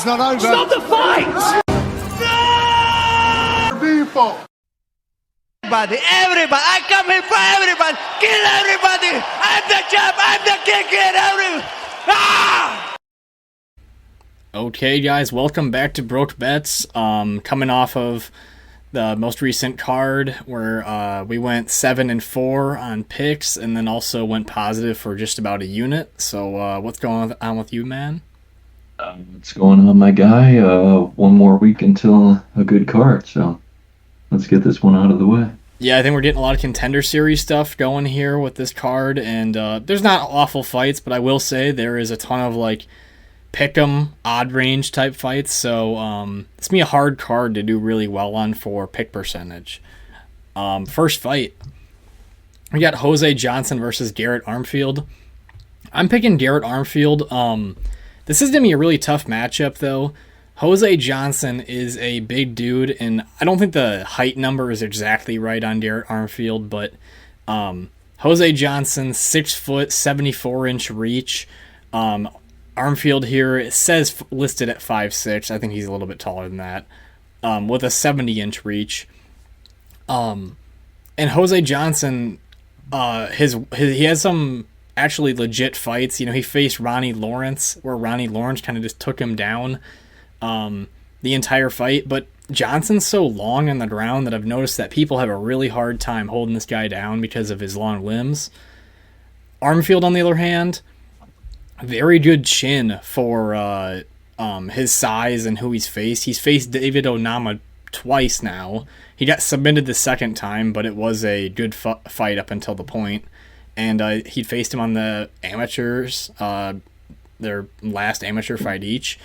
fight's not over. Stop the fight! People. Everybody, I come here for everybody. Kill everybody. I'm the champ. I'm the king. Kill everybody. Ah! Okay, guys, welcome back to Broke Bets. Coming off of the most recent card where we went 7-4 on picks, and then also went positive for just about a unit. So, what's going on with you, man? What's going on, my guy? One more week until a good card, so let's get this one out of the way. Yeah, I think we're getting a lot of Contender Series stuff going here with this card, and there's not awful fights, but I will say there is a ton of, like, pick'em, odd range type fights, so it's going to be a hard card to do really well on for pick percentage. First fight, we got Jose Johnson versus Garrett Armfield. I'm picking Garrett Armfield. This is going to be a really tough matchup, though. Jose Johnson is a big dude, and I don't think the height number is exactly right on Garrett Armfield, but Jose Johnson, 6 foot, 74-inch reach. Armfield here, it says listed at 5'6". I think he's a little bit taller than that, with a 70-inch reach. And Jose Johnson, he has some actually legit fights. You know, he faced Ronnie Lawrence, where Ronnie Lawrence kind of just took him down the entire fight, but Johnson's so long on the ground that I've noticed that people have a really hard time holding this guy down because of his long limbs. Armfield, on the other hand, very good chin for his size and who he's faced. He's faced David Onama twice now. He got submitted the second time, but it was a good fight up until the point. And he'd faced him on the amateurs, their last amateur fight each.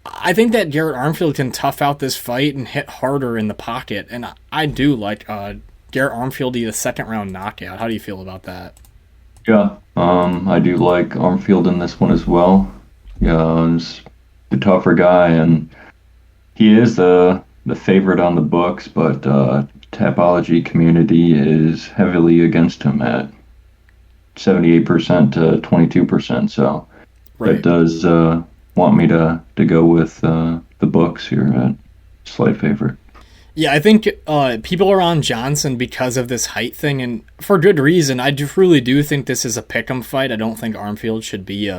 I think that Garrett Armfield can tough out this fight and hit harder in the pocket, and I do like Garrett Armfield to get a second-round knockout. How do you feel about that? Yeah, I do like Armfield in this one as well. Yeah, he's the tougher guy, and he is the favorite on the books, but Tapology community is heavily against him at 78% to 22%, so right. That does want me to go with the books here at slight favorite. Yeah, I think people are on Johnson because of this height thing, and for good reason. I really do think this is a pick'em fight. I don't think Armfield should be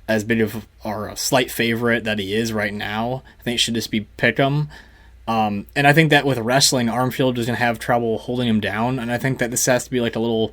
as big of or a slight favorite that he is right now. I think it should just be pick'em. And I think that with wrestling, Armfield is going to have trouble holding him down, and I think that this has to be like a little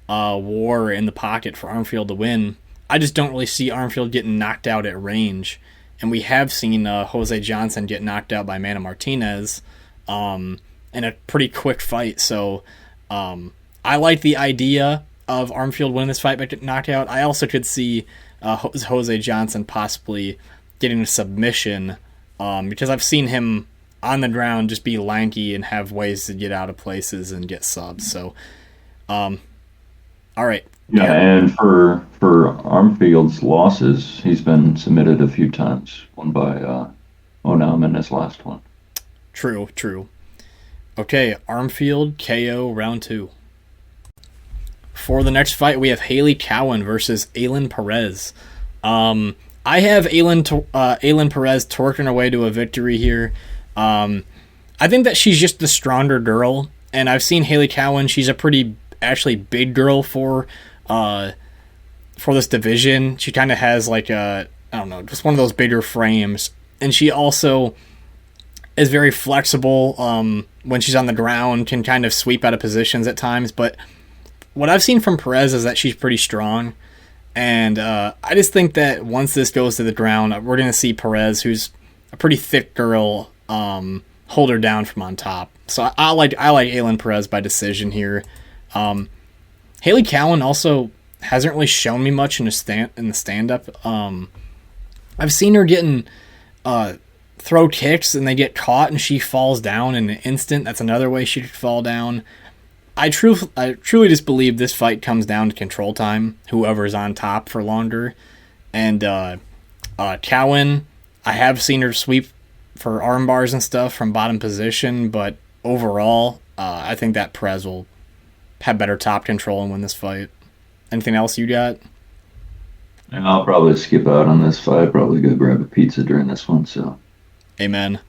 war in the pocket for Armfield to win. I just don't really see Armfield getting knocked out at range, and we have seen Jose Johnson get knocked out by Martinez in a pretty quick fight. So I like the idea of Armfield winning this fight by getting knocked out. I also could see Jose Johnson possibly getting a submission because I've seen him on the ground just be lanky and have ways to get out of places and get subs. So, all right. Yeah, and for Armfield's losses, he's been submitted a few times. One by Onam in his last one. True. Okay, Armfield KO round 2. For the next fight, we have Hailey Cowan versus Ailin Perez. I have Ailin Perez torquing her way to a victory here. I think that she's just the stronger girl, and I've seen Hailey Cowan. She's a pretty actually big girl for this division. She kind of has like a, I don't know, just one of those bigger frames, and she also is very flexible when she's on the ground, can kind of sweep out of positions at times. But what I've seen from Perez is that she's pretty strong, and I just think that once this goes to the ground, we're going to see Perez, who's a pretty thick girl, hold her down from on top. So I like Ailin Perez by decision here. Hailey Cowan also hasn't really shown me much in the stand-up. I've seen her getting throw kicks and they get caught and she falls down in an instant. That's another way she could fall down. I truly just believe this fight comes down to control time, whoever's on top for longer. And Cowan, I have seen her sweep for arm bars and stuff from bottom position, but overall, I think that Perez will have better top control and win this fight. Anything else you got? And I'll probably skip out on this fight. Probably go grab a pizza during this one. So, Amen.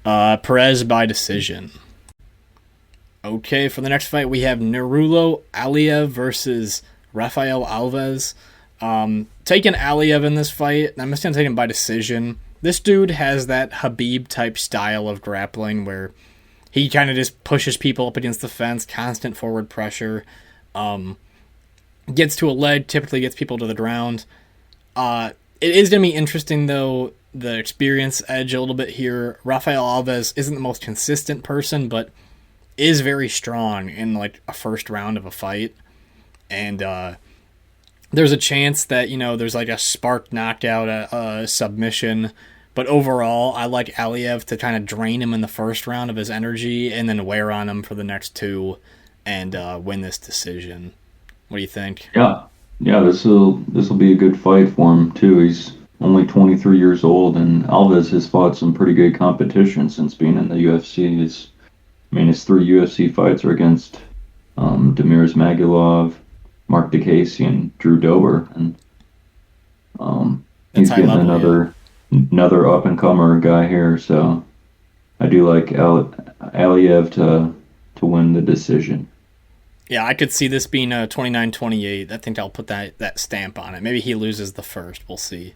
Perez by decision. Okay, for the next fight, we have Nurullo Aliev versus Rafael Alves. Taking Aliev in this fight, I'm just going to take him by decision. This dude has that Habib-type style of grappling where he kind of just pushes people up against the fence, constant forward pressure, gets to a leg, typically gets people to the ground. It is going to be interesting, though, the experience edge a little bit here. Rafael Alves isn't the most consistent person, but is very strong in like a first round of a fight. And there's a chance that, there's like a spark knockout, a submission. But overall, I like Aliev to kind of drain him in the first round of his energy and then wear on him for the next two and win this decision. What do you think? Yeah, this will be a good fight for him too. He's only 23 years old, and Alves has fought some pretty good competition since being in the UFC. His 3 UFC fights are against Demirs Magulov, Mark DeCasey, and Drew Dober, and he's getting another up and comer guy here. So I do like Aliev to win the decision. Yeah, I could see this being a 29-28. I think I'll put that stamp on it. Maybe he loses the first. We'll see.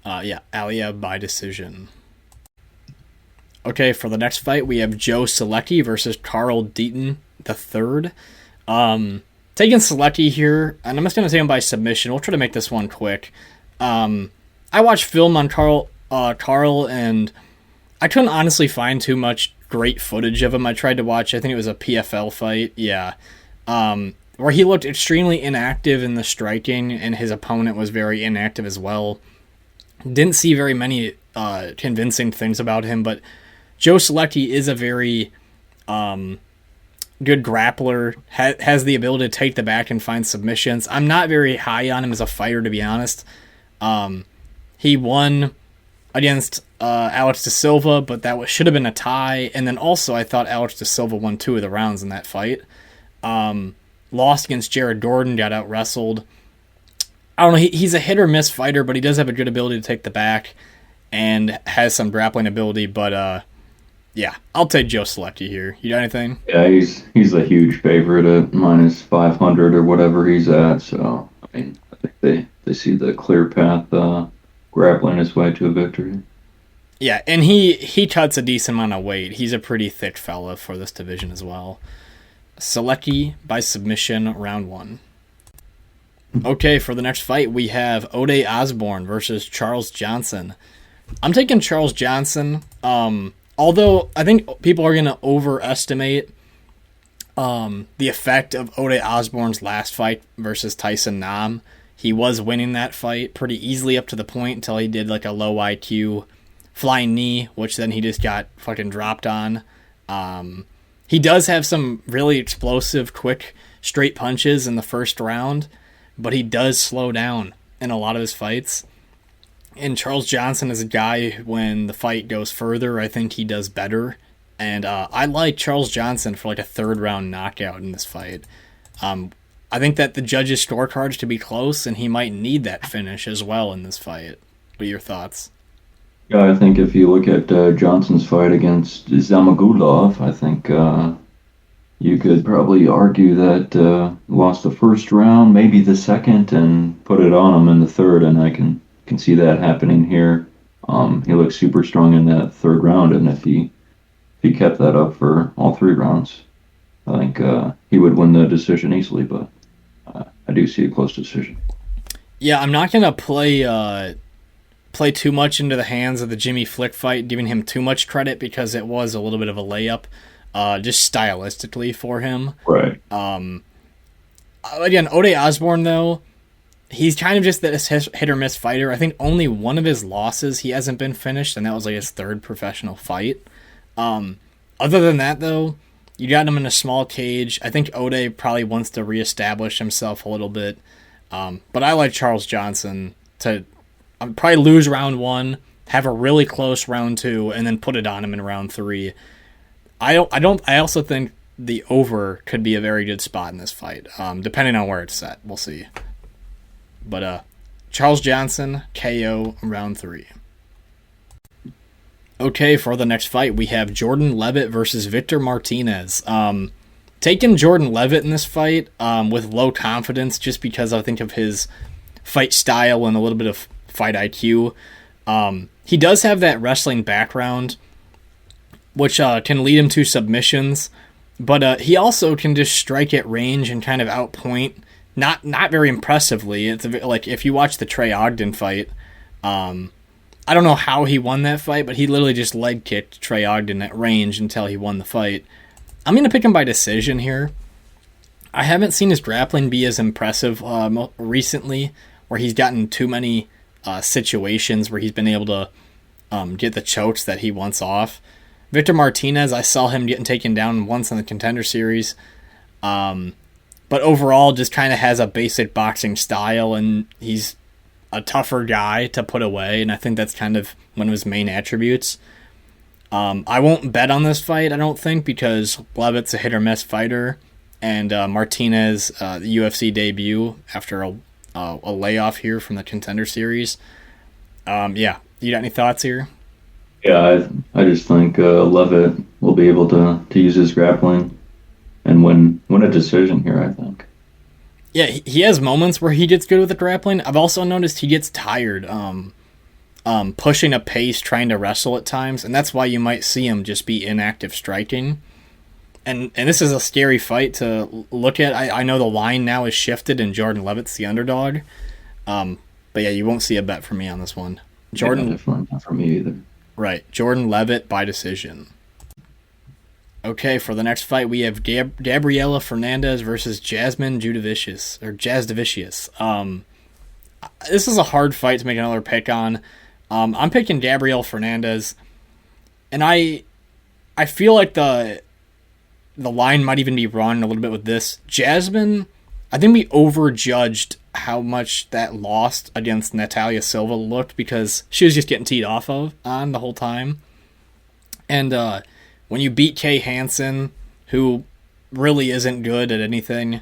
Aliev by decision. Okay, for the next fight, we have Joe Solecki versus Carl Deaton III. Taking Solecki here, and I'm just going to take him by submission. We'll try to make this one quick. I watched film on Carl, and I couldn't honestly find too much great footage of him. I tried to watch, I think it was a PFL fight, where he looked extremely inactive in the striking, and his opponent was very inactive as well. Didn't see very many convincing things about him, but Joe Solecki is a very good grappler, has the ability to take the back and find submissions. I'm not very high on him as a fighter, to be honest. He won against Alex De Silva, but that should have been a tie. And then also, I thought Alex De Silva won 2 of the rounds in that fight. Lost against Jared Gordon, got out-wrestled. I don't know, he's a hit-or-miss fighter, but he does have a good ability to take the back and has some grappling ability. But, I'll take Joe Solecki here. You got anything? Yeah, he's a huge favorite at minus 500 or whatever he's at. So, I think they see the clear path grappling his way to a victory. Yeah, and he cuts a decent amount of weight. He's a pretty thick fella for this division as well. Solecki by submission, round 1. Okay, for the next fight, we have Ode Osbourne versus Charles Johnson. I'm taking Charles Johnson, although I think people are going to overestimate the effect of Ode Osbourne's last fight versus Tyson Nam. He was winning that fight pretty easily up to the point until he did like a low IQ flying knee, which then he just got fucking dropped on. He does have some really explosive, quick, straight punches in the first round, but he does slow down in a lot of his fights. And Charles Johnson is a guy, when the fight goes further, I think he does better. And I like Charles Johnson for like a 3rd round knockout in this fight. I think that the judges' scorecards to be close, and he might need that finish as well in this fight. What are your thoughts? Yeah, I think if you look at Johnson's fight against Zamagulov, I think you could probably argue that lost the first round, maybe the second, and put it on him in the third, and I can see that happening here. He looks super strong in that 3rd round, and if he kept that up for all 3 rounds, I think he would win the decision easily, but I do see a close decision. Yeah, I'm not going to play too much into the hands of the Jimmy Flick fight, giving him too much credit, because it was a little bit of a layup, just stylistically for him. Right. Again, Ode Osbourne, though, he's kind of just this hit-or-miss fighter. I think only one of his losses he hasn't been finished, and that was like his 3rd professional fight. Other than that, though, you got him in a small cage. I think Ode probably wants to reestablish himself a little bit. But I like Charles Johnson to probably lose round 1, have a really close round 2, and then put it on him in round 3. I also think the over could be a very good spot in this fight, depending on where it's set. We'll see. But Charles Johnson, KO, round 3. Okay, for the next fight, we have Jordan Leavitt versus Victor Martinez. Taking Jordan Leavitt in this fight with low confidence just because I think of his fight style and a little bit of fight IQ. He does have that wrestling background, which can lead him to submissions, but he also can just strike at range and kind of outpoint, not very impressively. It's like if you watch the Trey Ogden fight, I don't know how he won that fight, but he literally just leg kicked Trey Ogden at range until he won the fight. I'm going to pick him by decision here. I haven't seen his grappling be as impressive recently, where he's gotten too many situations where he's been able to get the chokes that he wants off. Victor Martinez, I saw him getting taken down once in the Contender Series, but overall just kind of has a basic boxing style, and he's a tougher guy to put away, and I think that's kind of one of his main attributes. I won't bet on this fight, I don't think, because Leavitt's a hit-or-miss fighter, and Martinez, the UFC debut after a layoff here from the Contender Series. Yeah, you got any thoughts here? Yeah, I just think Leavitt will be able to use his grappling and win a decision here, I think. Yeah, he has moments where he gets good with the grappling. I've also noticed he gets tired pushing a pace, trying to wrestle at times, and that's why you might see him just be inactive striking. And this is a scary fight to look at. I know the line now is shifted and Jordan Leavitt's the underdog. But yeah, you won't see a bet for me on this one. Jordan, yeah, definitely not for me either. Right, Jordan Leavitt by decision. Okay, for the next fight, we have Gabriella Fernandes versus Jasmine Jasudavicius. This is a hard fight to make another pick on. I'm picking Gabrielle Fernandes, and I feel like the line might even be wrong a little bit with this. Jasmine, I think we overjudged how much that loss against Natalia Silva looked because she was just getting teed off on the whole time. And when you beat Kay Hansen, who really isn't good at anything,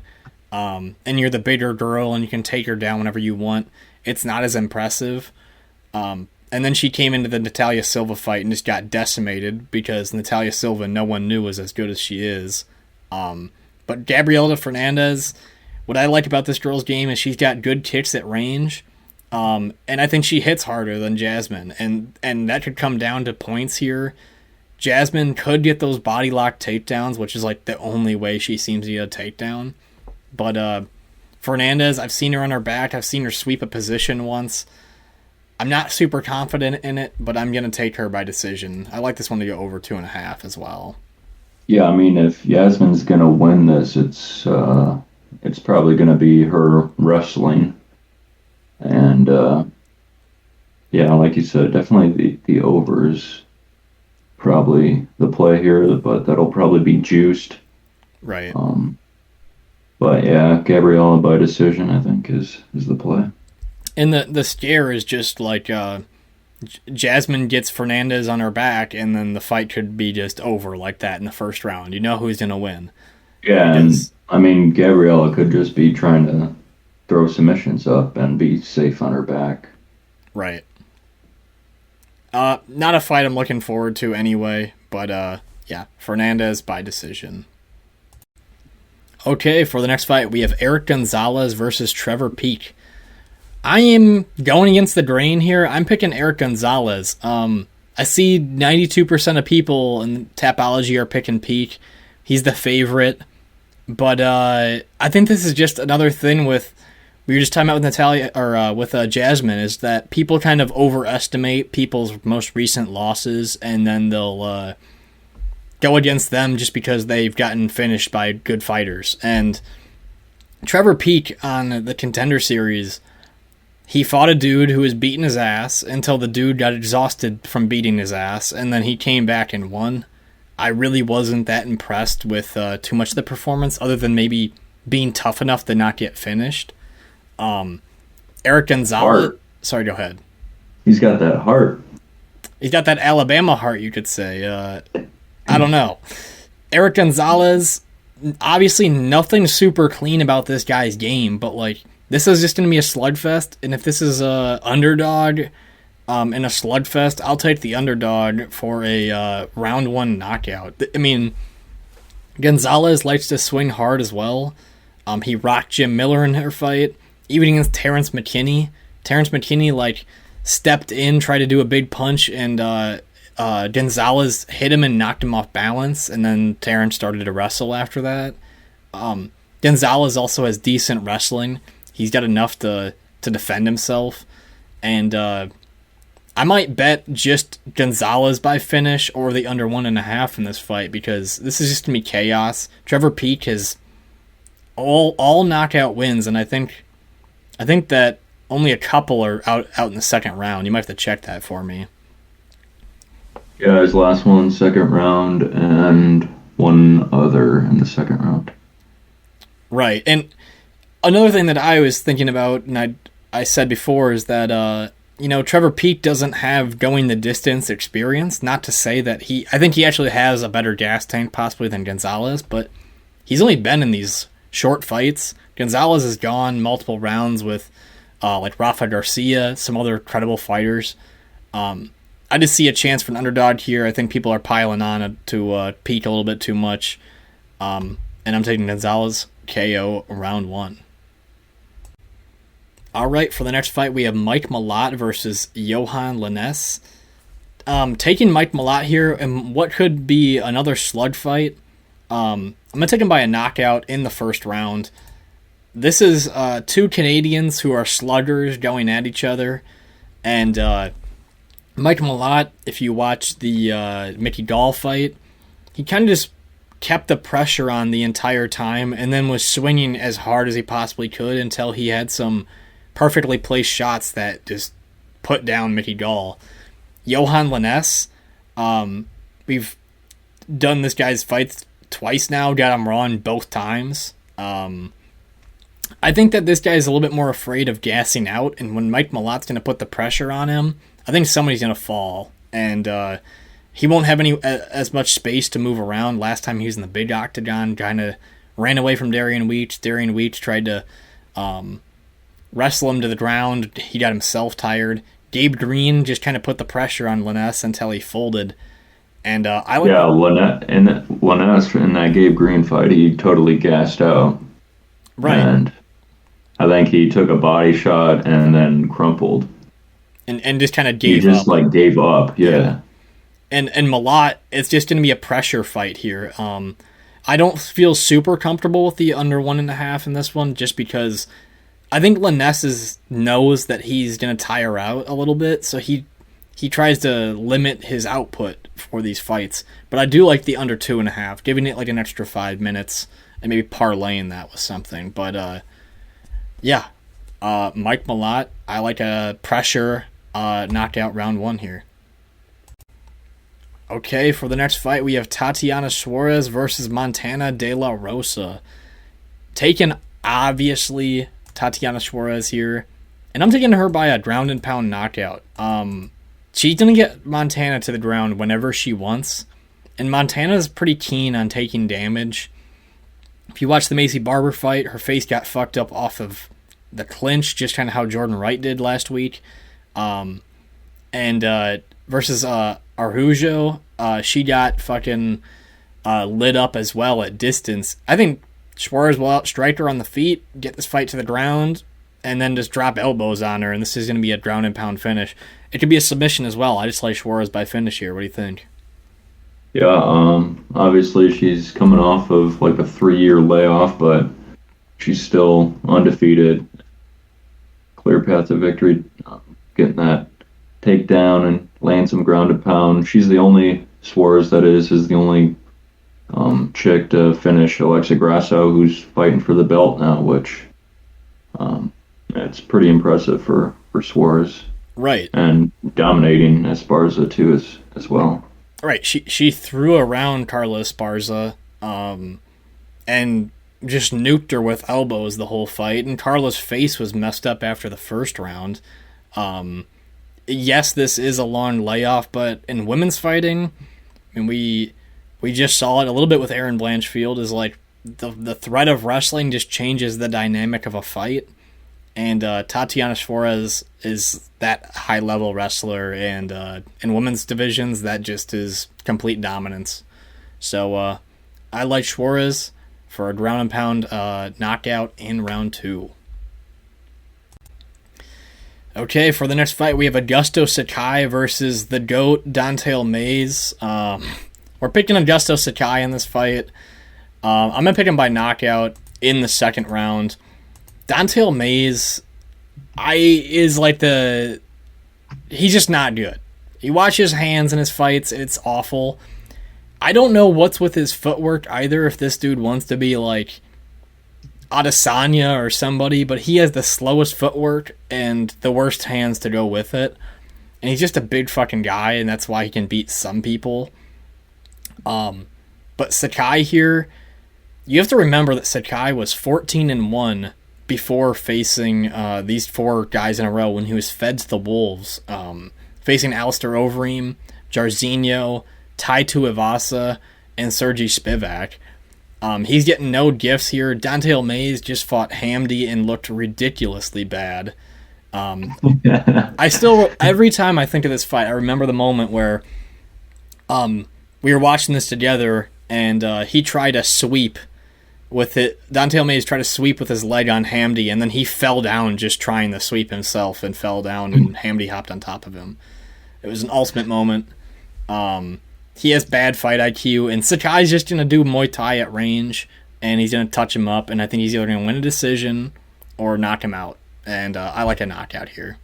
and you're the bigger girl and you can take her down whenever you want, it's not as impressive. And then she came into the Natalia Silva fight and just got decimated because Natalia Silva no one knew was as good as she is. But Gabriella Fernandes, what I like about this girl's game is she's got good kicks at range, and I think she hits harder than Jasmine, and that could come down to points here. Jasmine could get those body lock takedowns, which is like the only way she seems to get a takedown. But Fernandes, I've seen her on her back. I've seen her sweep a position once. I'm not super confident in it, but I'm going to take her by decision. I like this one to go over 2.5 as well. Yeah, I mean, if Yasmin's going to win this, it's probably going to be her wrestling. And, yeah, like you said, definitely the overs probably the play here, but that'll probably be juiced. Right. But yeah, Gabriella by decision, I think, is the play. And the scare is just like Jasmine gets Fernandes on her back, and then the fight could be just over like that in the first round. You know who's going to win. Yeah, and I mean, Gabriella could just be trying to throw submissions up and be safe on her back. Right. Not a fight I'm looking forward to anyway, but yeah, Fernandes by decision. Okay, for the next fight, we have Erick Gonzalez versus Trevor Peek. I am going against the grain here. I'm picking Erick Gonzalez. I see 92% of people in Tapology are picking Peek. He's the favorite. But I think this is just another thing with, we were just talking about with Natalia, or with Jasmine, is that people kind of overestimate people's most recent losses, and then they'll go against them just because they've gotten finished by good fighters. And Trevor Peek on the Contender Series, he fought a dude who was beating his ass until the dude got exhausted from beating his ass, and then he came back and won. I really wasn't that impressed with too much of the performance, other than maybe being tough enough to not get finished. Erick Gonzalez... Heart. Sorry, go ahead. He's got that heart. He's got that Alabama heart, you could say. I don't know. Erick Gonzalez, obviously nothing super clean about this guy's game, but like this is just going to be a slugfest, and if this is a underdog in a slugfest, I'll take the underdog for a round 1 knockout. I mean, Gonzalez likes to swing hard as well. He rocked Jim Miller in her fight, even against Terrence McKinney. Terrence McKinney stepped in, tried to do a big punch, and Gonzalez hit him and knocked him off balance, and then Terrence started to wrestle after that. Gonzalez also has decent wrestling. He's got enough to defend himself, and I might bet just Gonzalez by finish or the under 1.5 in this fight, because this is just going to be chaos. Trevor Peek has all knockout wins, and I think that only a couple are out in the second round. You might have to check that for me. Yeah, his last one, second round, and one other in the second round. Right, and another thing that I was thinking about, and I said before, is that Trevor Peek doesn't have going the distance experience. Not to say that I think he actually has a better gas tank possibly than Gonzalez, but he's only been in these short fights. Gonzalez has gone multiple rounds with Rafa Garcia, some other credible fighters. I just see a chance for an underdog here. I think people are piling on to Peek a little bit too much, and I'm taking Gonzalez KO round 1. All right, for the next fight, we have Mike Malott versus Yohan Lainesse. Taking Mike Malott here in what could be another slug fight. I'm going to take him by a knockout in the first round. This is two Canadians who are sluggers going at each other. And Mike Malott, if you watch the Mickey Gall fight, he kind of just kept the pressure on the entire time and then was swinging as hard as he possibly could until he had some perfectly placed shots that just put down Mickey Gall. Yohan Lainesse, we've done this guy's fights twice now, got him wrong both times. I think that this guy is a little bit more afraid of gassing out, and when Mike Malott's going to put the pressure on him, I think somebody's going to fall, and he won't have as much space to move around. Last time he was in the big octagon, kind of ran away from Darian Weech. Darian Weech tried to wrestle him to the ground. He got himself tired. Gabe Green just kind of put the pressure on Lainesse until he folded. And Lainesse in that Gabe Green fight, he totally gassed out. Right. And I think he took a body shot and then crumpled. And just kind of gave up. He just gave up, yeah. And Malott, it's just going to be a pressure fight here. I don't feel super comfortable with the under 1.5 in this one, just because I think Lainesse knows that he's going to tire out a little bit, so he tries to limit his output for these fights. But I do like the under 2.5, giving it an extra 5 minutes and maybe parlaying that with something. But Mike Malott, I like a pressure knockout round 1 here. Okay, for the next fight, we have Tatiana Suarez versus Montana De La Rosa. Taking, obviously, Tatiana Suarez here. And I'm taking her by a ground and pound knockout. She's going to get Montana to the ground whenever she wants. And Montana's pretty keen on taking damage. If you watch the Macy Barber fight, her face got fucked up off of the clinch, just kind of how Jordan Wright did last week. Versus Araujo, she got fucking lit up as well at distance. I think Suarez will outstrike her on the feet, get this fight to the ground, and then just drop elbows on her, and this is going to be a ground and pound finish. It could be a submission as well. I just like Suarez by finish here. What do you think? Yeah, obviously she's coming off of a 3-year layoff, but she's still undefeated. Clear path to victory, getting that takedown and laying some ground and pound. She's the only, Suarez that is the only chick to finish Alexa Grasso, who's fighting for the belt now, which it's pretty impressive for Suarez. Right. And dominating Esparza too as well. Right. She threw around Carla Esparza and just nuked her with elbows the whole fight, and Carla's face was messed up after the first round. Yes, this is a long layoff, but in women's fighting, I mean, we just saw it a little bit with Erin Blanchfield, is the threat of wrestling just changes the dynamic of a fight. And Tatiana Suarez is that high-level wrestler, and in women's divisions, that just is complete dominance. So I like Suarez for a ground and pound knockout in round 2. Okay, for the next fight, we have Augusto Sakai versus the GOAT, Don'Tale Mayes. We're picking Augusto Sakai in this fight. I'm going to pick him by knockout in the second round. Don'Tale Mayes, he's just not good. You watch his hands in his fights, it's awful. I don't know what's with his footwork either, if this dude wants to be like Adesanya or somebody, but he has the slowest footwork and the worst hands to go with it. And he's just a big fucking guy, and that's why he can beat some people. But Sakai here, you have to remember that Sakai was 14-1 before facing these 4 guys in a row when he was fed to the wolves, facing Alistair Overeem, Jairzinho, Tai Tuivasa, and Sergey Spivak. He's getting no gifts here. Don'Tale Mayes just fought Hamdi and looked ridiculously bad. I still, every time I think of this fight, I remember the moment where we were watching this together, and he tried a sweep with it. Don'Tale Mayes tried to sweep with his leg on Hamdi, and then he fell down just trying the sweep himself and fell down, and Hamdi hopped on top of him. It was an ultimate moment. He has bad fight IQ, and Sakai's just going to do Muay Thai at range, and he's going to touch him up, and I think he's either going to win a decision or knock him out. And I like a knockout here.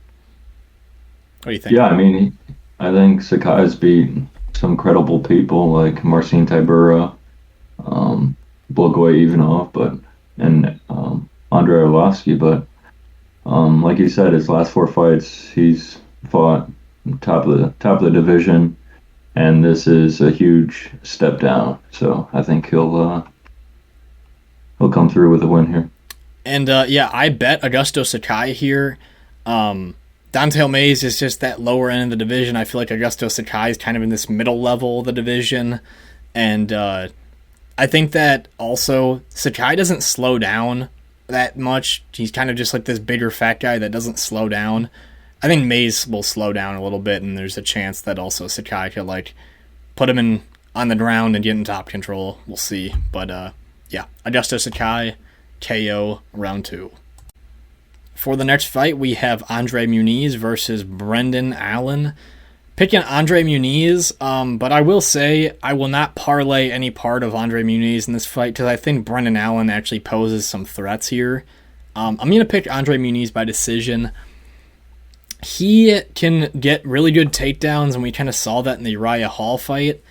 What do you think? Yeah, I mean, I think Sakai's beat some credible people like Marcin Tybura, Blagoy Ivanov, and Andrei Arlovsky, but like you said, his last 4 fights, he's fought top of the division, and this is a huge step down. So I think he'll come through with a win here. And I bet Augusto Sakai here. Don'Tale Mayes is just that lower end of the division. I feel like Augusto Sakai is kind of in this middle level of the division, and I think that also Sakai doesn't slow down that much. He's kind of just like this bigger fat guy that doesn't slow down. I think Mayes will slow down a little bit, and there's a chance that also Sakai could like put him on the ground and get in top control. We'll see. But Augusto Sakai, KO round 2. For the next fight, we have Andre Muniz versus Brendan Allen. Picking Andre Muniz, but I will say I will not parlay any part of Andre Muniz in this fight because I think Brendan Allen actually poses some threats here. I'm going to pick Andre Muniz by decision. He can get really good takedowns, and we kind of saw that in the Uriah Hall fight,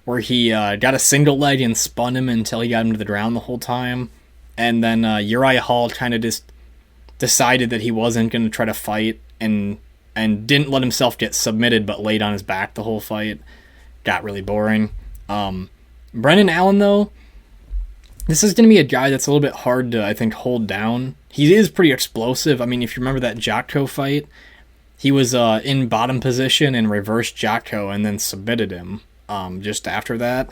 where he got a single leg and spun him until he got him to the ground the whole time. And then Uriah Hall kind of just decided that he wasn't going to try to fight and didn't let himself get submitted, but laid on his back the whole fight. Got really boring. Brendan Allen, though, this is going to be a guy that's a little bit hard to, I think, hold down. He is pretty explosive. I mean, if you remember that Jotko fight, he was in bottom position and reversed Jotko and then submitted him just after that.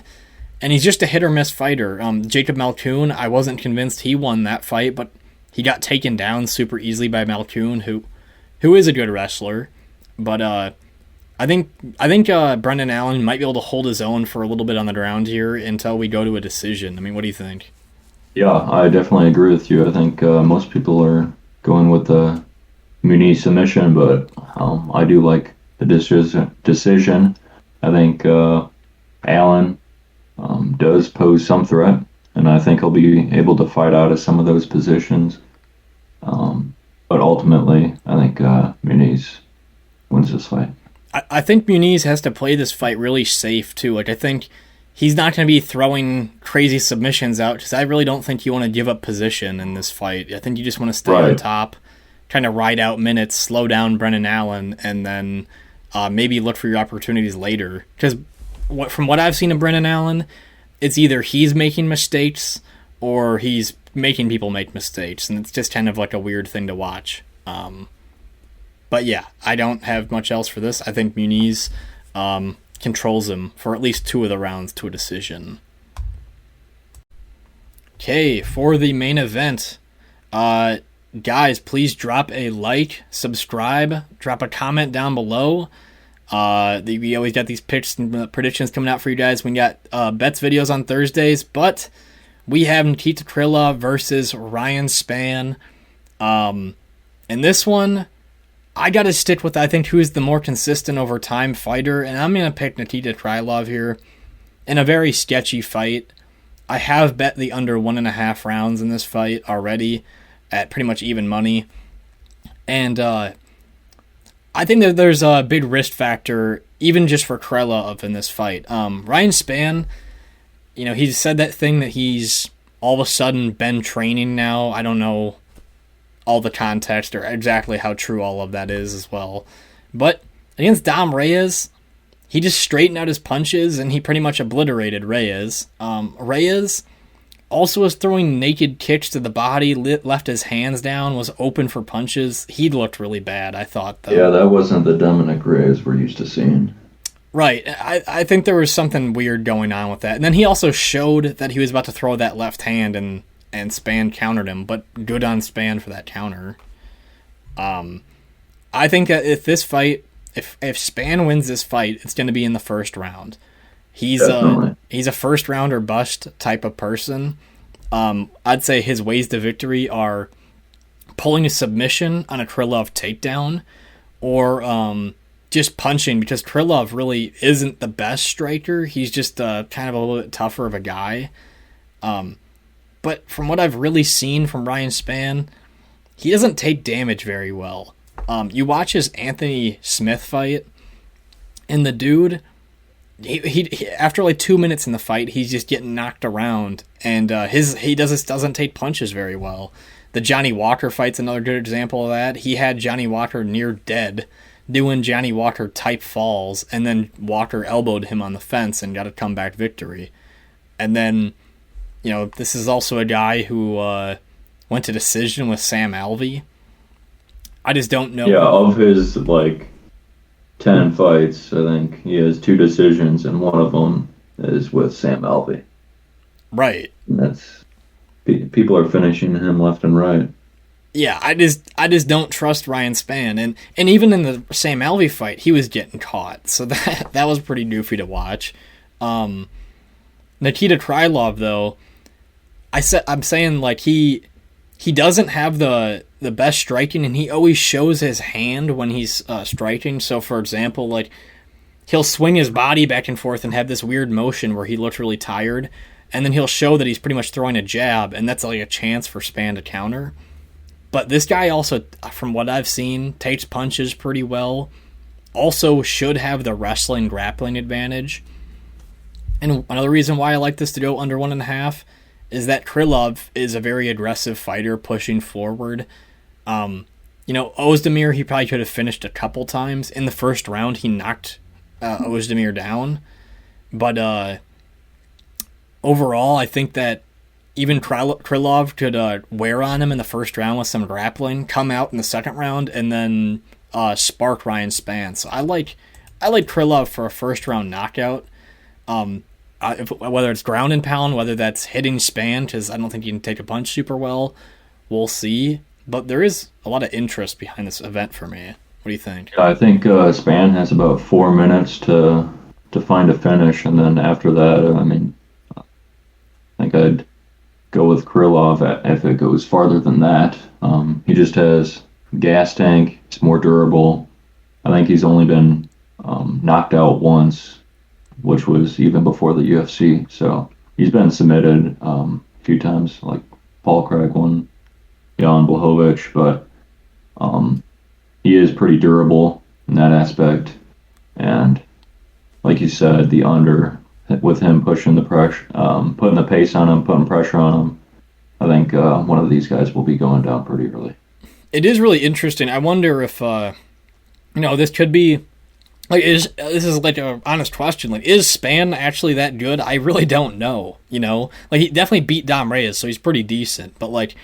And he's just a hit-or-miss fighter. Jacob Malkoun, I wasn't convinced he won that fight, but he got taken down super easily by Malkoun, who is a good wrestler. But I think Brendan Allen might be able to hold his own for a little bit on the ground here until we go to a decision. I mean, what do you think? Yeah, I definitely agree with you. I think most people are going with the Muniz submission, but I do like the decision. I think Allen does pose some threat, and I think he'll be able to fight out of some of those positions. But ultimately, I think Muniz wins this fight. I think Muniz has to play this fight really safe, too. Like, I think he's not going to be throwing crazy submissions out, because I really don't think you want to give up position in this fight. I think you just want to stay on top, kind of ride out minutes, slow down Brendan Allen, and then maybe look for your opportunities later. Because from what I've seen of Brendan Allen, it's either he's making mistakes or he's making people make mistakes, and it's just kind of like a weird thing to watch. But yeah, I don't have much else for this. I think Muniz controls him for at least 2 of the rounds to a decision. Okay, for the main event, guys, please drop a like, subscribe, drop a comment down below. We always got these picks and predictions coming out for you guys. We got bets videos on Thursdays, but we have Nikita Krylov versus Ryan Spann. In this one, I got to stick with, I think, who is the more consistent over time fighter, and I'm going to pick Nikita Krylov here in a very sketchy fight. I have bet the under 1.5 rounds in this fight already at pretty much even money. And I think that there's a big risk factor, even just for Krylov in this fight. Ryan Spann, he said that thing that he's all of a sudden been training now. I don't know all the context or exactly how true all of that is as well. But against Dom Reyes, he just straightened out his punches and he pretty much obliterated Reyes. Reyes also was throwing naked kicks to the body, left his hands down, was open for punches. He looked really bad, I thought, though. Yeah, that wasn't the Dominic Reyes we're used to seeing. Right. I think there was something weird going on with that. And then he also showed that he was about to throw that left hand, and Spann countered him, but good on Spann for that counter. I think that if this fight, if Spann wins this fight, it's going to be in the first round. He's a first round or bust type of person. I'd say his ways to victory are pulling a submission on a Krylov takedown, or just punching, because Krylov really isn't the best striker. He's just kind of a little bit tougher of a guy. But from what I've really seen from Ryan Spann, he doesn't take damage very well. You watch his Anthony Smith fight, and the dude, he after like 2 minutes in the fight, he's just getting knocked around, and he doesn't take punches very well. The Johnny Walker fight's another good example of that. He had Johnny Walker near dead, doing Johnny Walker type falls, and then Walker elbowed him on the fence and got a comeback victory. And then, this is also a guy who went to decision with Sam Alvey. I just don't know. Yeah, of his 10 fights, I think he has 2 decisions, and one of them is with Sam Alvey. Right. And that's, people are finishing him left and right. Yeah, I just don't trust Ryan Spann, and even in the Sam Alvey fight, he was getting caught, so that was pretty goofy to watch. Nikita Krylov, though, I'm saying he doesn't have the best striking, and he always shows his hand when he's striking. So, for example, he'll swing his body back and forth and have this weird motion where he looks really tired, and then he'll show that he's pretty much throwing a jab, and that's a chance for Spann to counter. But this guy also, from what I've seen, takes punches pretty well. Also should have the wrestling grappling advantage. And another reason why I like this to go under 1.5 is that Krylov is a very aggressive fighter pushing forward. Ozdemir, he probably could have finished a couple times. In the first round, he knocked Ozdemir down. But overall, I think that even Krylov could wear on him in the first round with some grappling, come out in the second round, and then spark Ryan Spann. So I like Krylov for a first round knockout. Whether it's ground and pound, whether that's hitting Spann, because I don't think he can take a punch super well, we'll see. But there is a lot of interest behind this event for me. What do you think? Yeah, I think Spann has about 4 minutes to find a finish, and then after that, I think I'd go with Krylov if it goes farther than that. He just has gas tank. He's more durable. I think he's only been knocked out once, which was even before the UFC. So he's been submitted a few times, like Paul Craig won, Jan Blachowicz, but he is pretty durable in that aspect. And like you said, the under, with him pushing the pressure, putting the pace on him, putting pressure on him, I think one of these guys will be going down pretty early. It is really interesting. I wonder if this could be this is an honest question. Is Spann actually that good? I really don't know. He definitely beat Dom Reyes, so he's pretty decent. But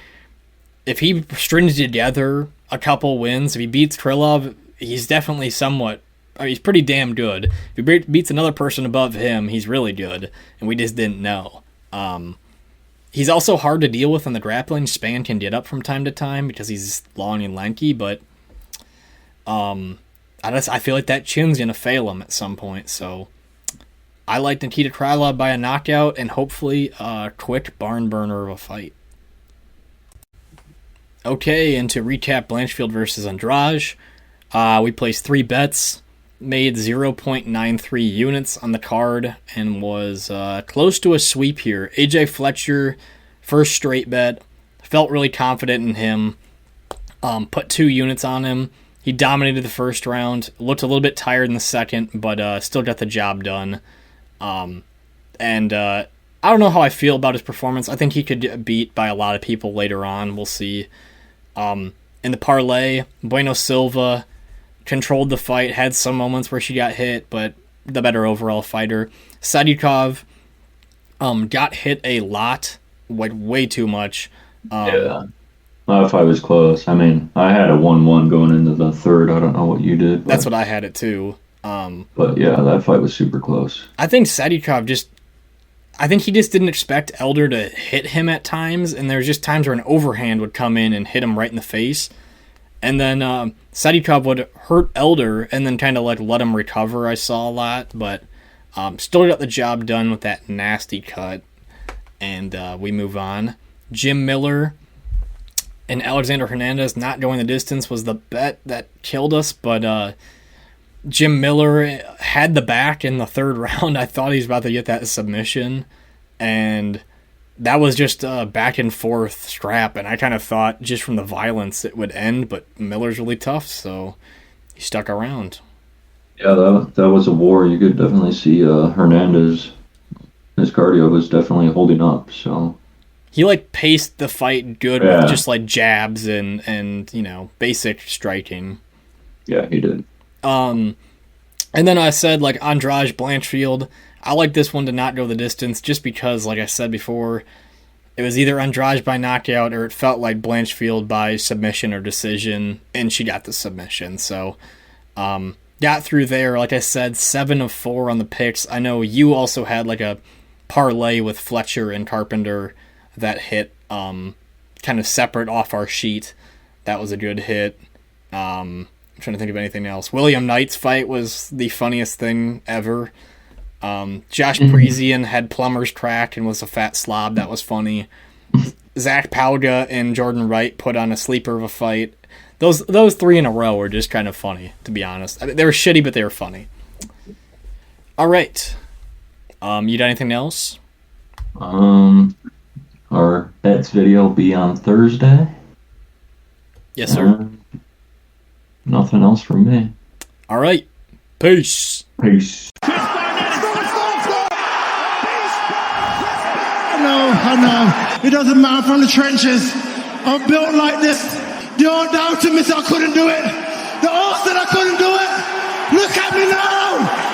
if he strings together a couple wins, if he beats Krylov, he's definitely somewhat. He's pretty damn good. If he beats another person above him, he's really good, and we just didn't know. He's also hard to deal with on the grappling. Span can get up from time to time because he's long and lanky, but I feel like that chin's going to fail him at some point. So I like Nikita Krylov by a knockout and hopefully a quick barn burner of a fight. Okay, and to recap Blanchfield versus Andrade, we placed 3 bets, made 0.93 units on the card, and was close to a sweep here. AJ Fletcher, first straight bet, felt really confident in him, put 2 units on him. He dominated the first round, looked a little bit tired in the second, but still got the job done. I don't know how I feel about his performance. I think he could get beat by a lot of people later on. We'll see. In the parlay, Bueno Silva controlled the fight, had some moments where she got hit, but the better overall fighter. Sadikov got hit a lot, way too much. Yeah. That fight was close. I mean, I had a 1-1 going into the third. I don't know what you did. That's what I had it too. But yeah, that fight was super close. I think Sadikov he just didn't expect Elder to hit him at times, and there's just times where an overhand would come in and hit him right in the face. And then Sadikov would hurt Elder and then kind of like let him recover, I saw a lot, but still got the job done with that nasty cut. And we move on. Jim Miller and Alexander Hernandez not going the distance was the bet that killed us, but Jim Miller had the back in the third round. I thought he was about to get that submission, and that was just a back and forth scrap, and I kind of thought just from the violence it would end, but Miller's really tough, so he stuck around. Yeah, that was a war. You could definitely see Hernandez, his cardio was definitely holding up, so... He paced the fight good with just jabs and basic striking. Yeah, he did. And then I said Andrade Blanchfield. I like this one to not go the distance just because, like I said before, it was either Andrade by knockout or it felt like Blanchfield by submission or decision, and she got the submission. So got through there. Like I said, 7 of 4 on the picks. I know you also had a parlay with Fletcher and Carpenter that hit kind of separate off our sheet. That was a good hit. I'm trying to think of anything else. William Knight's fight was the funniest thing ever. Josh Parisian had Plummer's crack and was a fat slob. That was funny. Zach Pauga and Jordan Wright put on a sleeper of a fight. Those 3 in a row were just kind of funny, to be honest. I mean, they were shitty, but they were funny. All right. You got anything else? Our bets video will be on Thursday. Yes, sir. Nothing else from me. All right. Peace. Peace. I know. It doesn't matter from the trenches. I'm built like this. Don't doubt me, I couldn't do it. The odds that I couldn't do it. Look at me now.